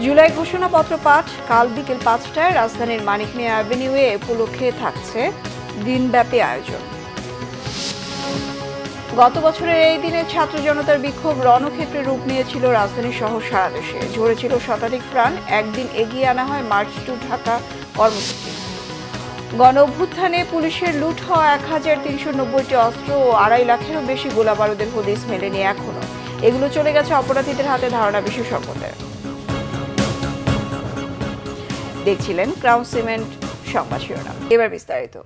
জুলাই ঘোষণাপত্র পাঠ কাল বিকেল 5টায় রাজধানীর মানিক মিয়া অ্যাভিনিউয়ে উপলক্ষে থাকছে দিনব্যাপী আয়োজন। গত বছরের এই দিনে ছাত্র জনতার বিক্ষোভ রণক্ষেত্রে রূপ নিয়েছিল রাজধানী সহ সারা দেশে। ঝরেছিল শতাধিক প্রাণ। একদিন এগিয়ে আনা হয় মার্চ টু ঢাকা কর্মসূচি। গণ অভ্যুত্থানে পুলিশের লুট হওয়া 1390টি অস্ত্র ও 2.5 লাখেরও বেশি গোলাবারুদের হদিস মেলেনি এখনো। এগুলো চলে গেছে অপরাধীদের হাতে, ধারণা বিশেষজ্ঞদের। দেখছিলেন ক্রাউন সিমেন্ট সংবাদ শিরোনাম। এবার বিস্তারিত।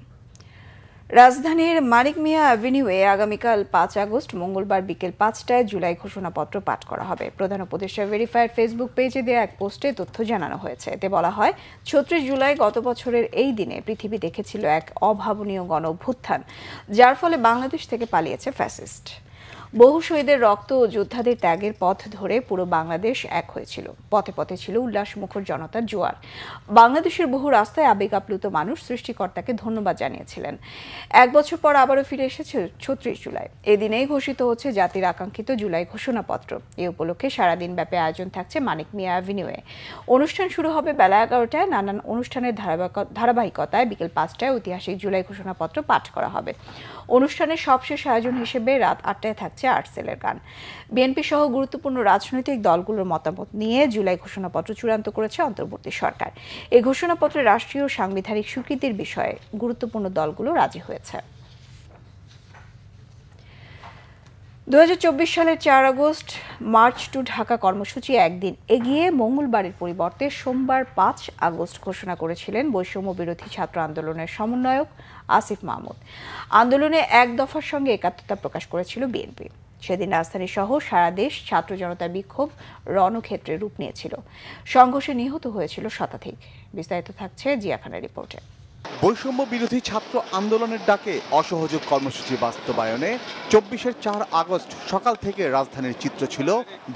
রাজধানীর মানিক মিয়া অ্যাভিনিউয়ে আগামীকাল 5 আগস্ট মঙ্গলবার বিকেল 5টায় জুলাই ঘোষণাপত্র পাঠ করা হবে। প্রধান উপদেষ্টা ভেরিফাইড ফেসবুক পেজে দেওয়া এক পোস্টে তথ্য জানানো হয়েছে। এতে বলা হয়, 36 জুলাই গত বছরের এই দিনে পৃথিবী দেখেছিল এক অভাবনীয় গণ অভ্যুত্থান, যার ফলে বাংলাদেশ থেকে পালিয়েছে ফ্যাসিস্ট। বহু শহীদের রক্ত ও যোদ্ধাদের ত্যাগের পথ ধরে পুরো বাংলাদেশ এক হয়েছিল। পথে পথে ছিল উল্লাসমুখর জনতার জোয়ার। বাংলাদেশের বহু রাস্তায় আবেগ আপ্লুত মানুষ সৃষ্টিকর্তাকে ধন্যবাদ জানিয়েছিলেন। এক বছর পর আবারও ফিরে এসেছে 36 জুলাই। এদিনেই ঘোষিত হচ্ছে জাতির আকাঙ্ক্ষিত জুলাই ঘোষণাপত্র। এ উপলক্ষে সারাদিন ব্যাপী আয়োজন থাকছে মানিক মিয়া অ্যাভিনিউয়ে। অনুষ্ঠান শুরু হবে বেলা 11টায়। নানান অনুষ্ঠানের ধারাবাহিকতায় বিকেল 5টায় ঐতিহাসিক জুলাই ঘোষণাপত্র পাঠ করা হবে। অনুষ্ঠানের সবশেষ আয়োজন হিসেবে রাত 8টায় থাকছে আর্টসেলের গান। বিএনপি সহ গুরুত্বপূর্ণ রাজনৈতিক দলগুলোর মতামত নিয়ে জুলাই ঘোষণাপত্র চূড়ান্ত করেছে অন্তর্বর্তী সরকার। এই ঘোষণাপত্রে রাষ্ট্রীয় সাংবিধানিক স্বীকৃতির বিষয়ে গুরুত্বপূর্ণ দলগুলো রাজি হয়েছে। 2024 সালের 4 আগস্ট মার্চ টু ঢাকা কর্মসূচি একদিন এগিয়ে মঙ্গলবারের পরিবর্তে সোমবার 5 আগস্ট ঘোষণা করেছিলেন বৈষম্য বিরোধী ছাত্র আন্দোলনের সমন্বয়ক আসিফ মাহমুদ। আন্দোলনে এক দফার সঙ্গে একাত্মতা প্রকাশ করেছিল বিএনপি। সেদিন রাজধানী সহ সারা দেশ ছাত্র জনতার বিক্ষোভ রণক্ষেত্রে রূপ নিয়েছিল। সংঘর্ষে নিহত হয়েছিল শতাধিক। বিস্তারিত থাকছে জিয়া খানের রিপোর্টে। বৈষম্য বিরোধী ছাত্র আন্দোলনের ডাকে অসহযোগ কর্মসূচি বাস্তবায়নে 24 4 আগস্ট সকাল থেকে রাজধানীর চিত্র ছিল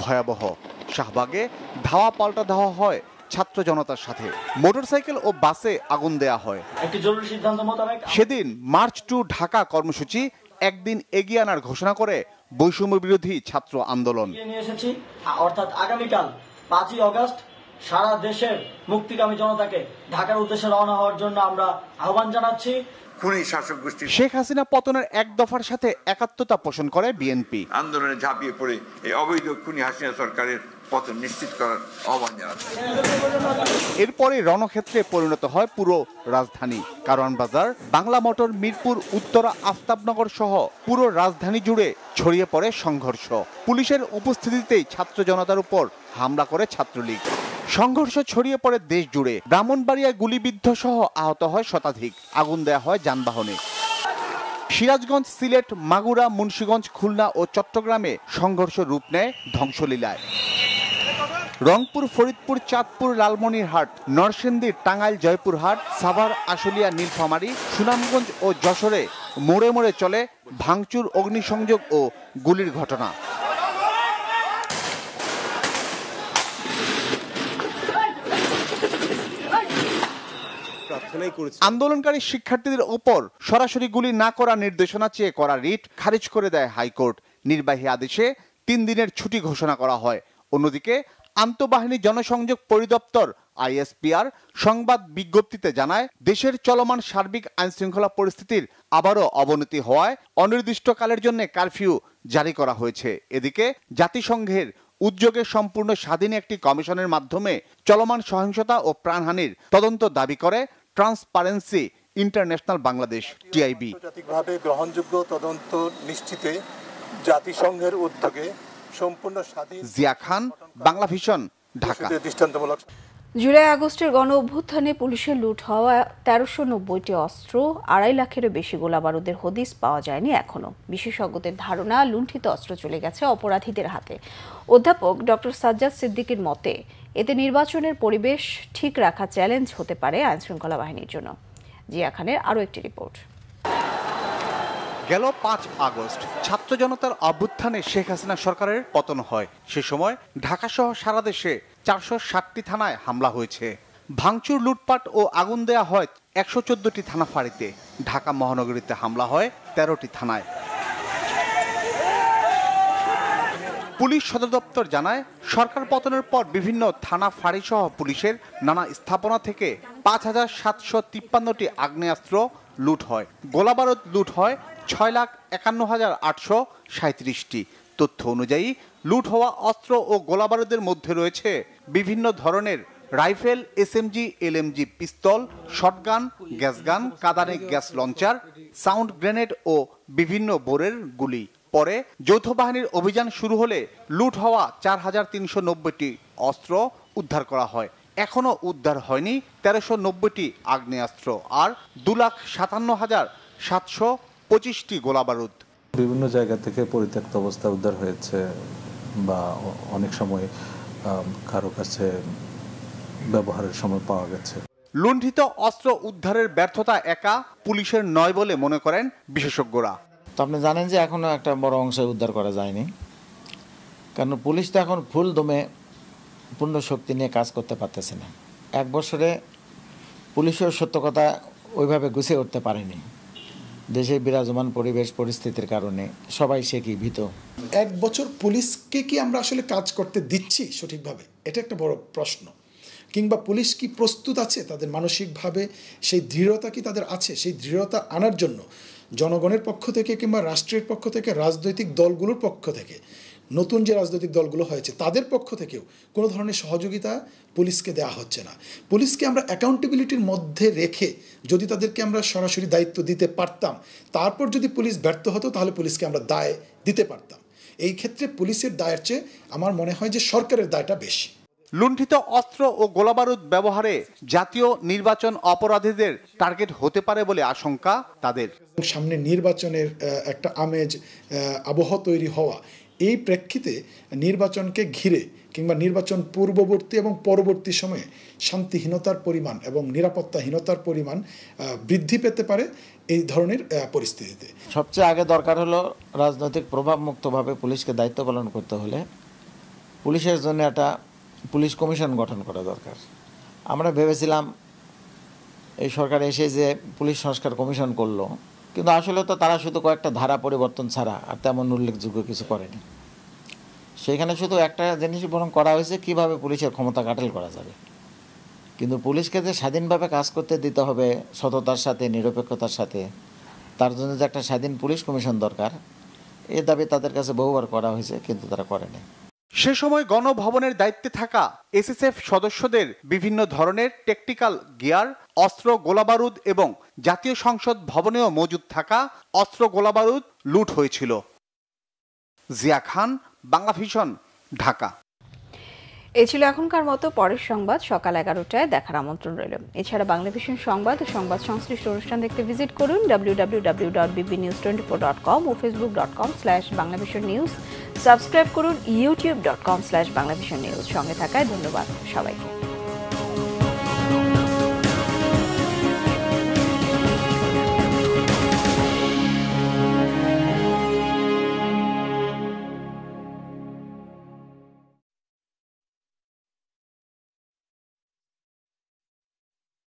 ভয়াবহ। শাহবাগে ধাওয়া পাল্টা ধাওয়া হয় ছাত্র জনতার সাথে। মোটরসাইকেল ও বাসে আগুন দেয়া হয়। সেদিন মার্চ টু ঢাকা কর্মসূচি একদিন এগিয়ে আনার ঘোষণা করে বৈষম্য বিরোধী ছাত্র আন্দোলন। অর্থাৎ আগামীকাল 5 আগস্ট সারা দেশের মুক্তিকামী জনতাকে ঢাকার উদ্দেশ্যে রওনা হওয়ার জন্য আমরা আহ্বান জানাচ্ছি। শেখ হাসিনা পতনের এক দফার সাথে একাত্মতা পোষণ করে বিএনপি। আন্দোলনে ঝাঁপিয়ে পড়ে এই অবৈধ খুনি হাসিনা সরকারের পতন নিশ্চিত করার আহ্বান জানাচ্ছি। এরপরে রণক্ষেত্রে পরিণত হয় পুরো রাজধানী। কারওয়ান বাজার, বাংলা মোটর, মিরপুর, উত্তরা, আফতাবনগর সহ পুরো রাজধানী জুড়ে ছড়িয়ে পড়ে সংঘর্ষ। পুলিশের উপস্থিতিতেই ছাত্র জনতার উপর হামলা করে ছাত্রলীগ। সংঘর্ষ ছড়িয়ে পড়ে দেশ জুড়ে। ব্রাহ্মণবাড়িয়ায় গুলিবিদ্ধ সহ আহত হয় শতাধিক। আগুন দেয়া হয় যানবাহনে। সিরাজগঞ্জ, সিলেট, মাগুরা, মুন্সিগঞ্জ, খুলনা ও চট্টগ্রামে সংঘর্ষ রূপ নেয় ধ্বংসলীলায়। রংপুর, ফরিদপুর, চাঁদপুর, লালমনিরহাট, নরসিংদী, টাঙ্গাইল, জয়পুরহাট, সাভার, আশুলিয়া, নীলফামারী, সুনামগঞ্জ ও যশোরে মোড়ে মোড়ে চলে ভাঙচুর, অগ্নিসংযোগ ও গুলির ঘটনা। আন্দোলনকারী শিক্ষার্থীদের উপর সরাসরি গুলি না করার নির্দেশনা চেয়ে করা রিট খারিজ করে দেয় হাইকোর্ট। নির্বাহী আদেশে 3 দিনের ছুটি ঘোষণা করা হয়। অন্যদিকে আন্তঃবাহিনী জনসংযোগ পরিদপ্তর আইএসপিআর সংবাদ বিজ্ঞপ্তিতে জানায়, দেশের চলমান সার্বিক আইনশৃঙ্খলা পরিস্থিতির আবারও অবনতি হওয়ায় অনির্দিষ্টকালের জন্য কারফিউ জারি করা হয়েছে। এদিকে জাতিসংঘের উদ্যোগে সম্পূর্ণ স্বাধীন একটি কমিশনের মাধ্যমে চলমান সহিংসতা ও প্রাণহানির তদন্ত দাবি করে ট্রান্সপারেন্সি ইন্টারন্যাশনাল বাংলাদেশ টিআইবি। আন্তর্জাতিকভাবে গ্রহণযোগ্য তদন্ত নিশ্চিতে জাতিসংঘের উদ্যোগে সম্পূর্ণ স্বাধীন। জিয়া খান, বাংলা ভিশন, ঢাকা। দৃষ্টান্তমূলক। জুলাই আগস্টের গণ অভ্যুত্থানে পুলিশের লুট হওয়া 1390টি অস্ত্র, 2.5 লাখেরও বেশি গোলাবারুদের হদিস পাওয়া যায়নি এখনো। বিশেষজ্ঞদের ধারণা, লুণ্ঠিত অস্ত্র চলে গেছে অপরাধীদের হাতে। অধ্যাপক ডক্টর সাজ্জাদ সিদ্দিকীর মতে, এতে নির্বাচনের পরিবেশ ঠিক রাখা চ্যালেঞ্জ হতে পারে আইনশৃঙ্খলা বাহিনীর জন্য। জিয়া খানের আরও একটি রিপোর্ট। গেল 5 আগস্ট ছাত্র জনতার অভ্যুত্থানে শেখ হাসিনা সরকারের পতন হয়। সে সময় ঢাকা সহ সারা দেশে 460টি থানায় হামলা হয়েছে। ভাঙচুর, লুটপাট ও আগুন দেয়া হয় 114টি থানা ফাঁড়িতে। ঢাকা মহানগরীতে হামলা হয় 13টি থানায়। পুলিশ সদর দপ্তর জানায়, সরকার পতনের পর বিভিন্ন থানা ফাঁড়িসহ পুলিশের নানা স্থাপনা থেকে ৫,৭৫৩টি আগ্নেয়াস্ত্র লুট হয়। গোলাবারুদ লুট হয় ৬,৫১,৮৩৭টি। তথ্য অনুযায়ী লুট হওয়া অস্ত্র ও গোলাবারুদের মধ্যে রয়েছে বিভিন্ন ধরনের rifle, SMG, LMG pistol, shotgun, gas gun, কাঁদানে গ্যাস লঞ্চার, সাউন্ড গ্রেনেড ও বিভিন্ন বোরের গুলি। পরে যৌথ বাহিনীর অভিযান শুরু হলে লুট হওয়া ৪,৩৯০টি অস্ত্র উদ্ধার করা হয়। এখনও উদ্ধার হয়নি ১৩৯০টি আগ্নেয়াস্ত্র আর ২,৫৭,৭২৫টি গোলাবারুদ। বিভিন্ন জায়গা থেকে পরিত্যক্ত অবস্থা উদ্ধার হয়েছে বা অনেক সময় কারো কাছে ব্যবহারের সময় পাওয়া গেছে। লুণ্ঠিত অস্ত্র উদ্ধারের ব্যর্থতা একা পুলিশের নয় বলে মনে করেন বিশেষজ্ঞরা। তো আপনি জানেন যে এখনো একটা বড় অংশ উদ্ধার করা যায়নি, কারণ পুলিশ তো এখন ফুল দমে পূর্ণ শক্তি নিয়ে কাজ করতে পারতেছে না। এক বছরে পুলিশের সত্য কথা ওইভাবে গুছিয়ে উঠতে পারেনি। দেশের বিরাজমান পরিবেশ পরিস্থিতির কারণে সবাই সে কি ভীত। এক বছর পুলিশকে কি আমরা আসলে কাজ করতে দিচ্ছি সঠিকভাবে, এটা একটা বড় প্রশ্ন। কিংবা পুলিশ কি প্রস্তুত আছে, তাদের মানসিকভাবে সেই দৃঢ়তা কি তাদের আছে? সেই দৃঢ়তা আনার জন্য জনগণের পক্ষ থেকে কিংবা রাষ্ট্রের পক্ষ থেকে, রাজনৈতিক দলগুলোর পক্ষ থেকে, নতুন যে রাজনৈতিক দলগুলো হয়েছে তাদের পক্ষ থেকেও কোনো ধরনের সহযোগিতা পুলিশকে দেওয়া হচ্ছে না। পুলিশকে আমরা অ্যাকাউন্টেবিলিটির মধ্যে রেখে যদি তাদেরকে আমরা সরাসরি দায়িত্ব দিতে পারতাম, তারপর যদি পুলিশ ব্যর্থ হতো তাহলে পুলিশকে আমরা দায় দিতে পারতাম। এই ক্ষেত্রে পুলিশের দায়ের চেয়ে আমার মনে হয় যে সরকারের দায়টা বেশি। লুণ্ঠিত অস্ত্র ও গোলাবারুদ ব্যবহারে জাতীয় নির্বাচন অপরাধীদের টার্গেট হতে পারে বলে আশঙ্কা তাদের। সামনে নির্বাচনের একটা আমেজ আবহ তৈরি হওয়া, এই প্রেক্ষিতে নির্বাচনকে ঘিরে কিংবা নির্বাচন পূর্ববর্তী এবং পরবর্তী সময়ে শান্তিহীনতার পরিমাণ এবং নিরাপত্তাহীনতার পরিমাণ বৃদ্ধি পেতে পারে এই ধরনের পরিস্থিতিতে। সবচেয়ে আগে দরকার হলো রাজনৈতিক প্রভাবমুক্তভাবে পুলিশকে দায়িত্ব পালন করতে হলে পুলিশের জন্য একটা পুলিশ কমিশন গঠন করা দরকার। আমরা ভেবেছিলাম এই সরকার এসে যে পুলিশ সংস্কার কমিশন করলো, কিন্তু আসলে তো তারা শুধু কয়েকটা ধারা পরিবর্তন ছাড়া আর তেমন উল্লেখযোগ্য কিছু করেনি। সেখানে শুধু একটা জিনিস বরং করা হয়েছে কীভাবে পুলিশের ক্ষমতা কাটাল করা যাবে। কিন্তু পুলিশকে যে স্বাধীনভাবে কাজ করতে দিতে হবে সততার সাথে, নিরপেক্ষতার সাথে, তার জন্য যে একটা স্বাধীন পুলিশ কমিশন দরকার, এ দাবি তাদের কাছে বহুবার করা হয়েছে, কিন্তু তারা করেনি। সে সময় গণভবনের দায়িত্বে থাকা এসএসএফ সদস্যদের বিভিন্ন ধরনের টেকটিক্যাল গিয়ার, অস্ত্র, গোলাবারুদ এবং জাতীয় সংসদ ভবনেও মজুদ থাকা অস্ত্র গোলাবারুদ লুট হয়েছিল। জিয়া খান, বাংলা ভিশন, ঢাকা। এই ছিল এখনকার মতো। পরের সংবাদ সকাল 11টায় দেখার আমন্ত্রণ রইল। এছাড়া বাংলা ভিশন সংবাদ ও সংবাদ সংশ্লিষ্ট অনুষ্ঠান দেখতে ভিজিট করুন www.bbnews24.com ও facebook.com/banglavisionnews। সাবস্ক্রাইব করুন youtube.com/banglavisionnews। সঙ্গে থাকায় ধন্যবাদ সবাইকে।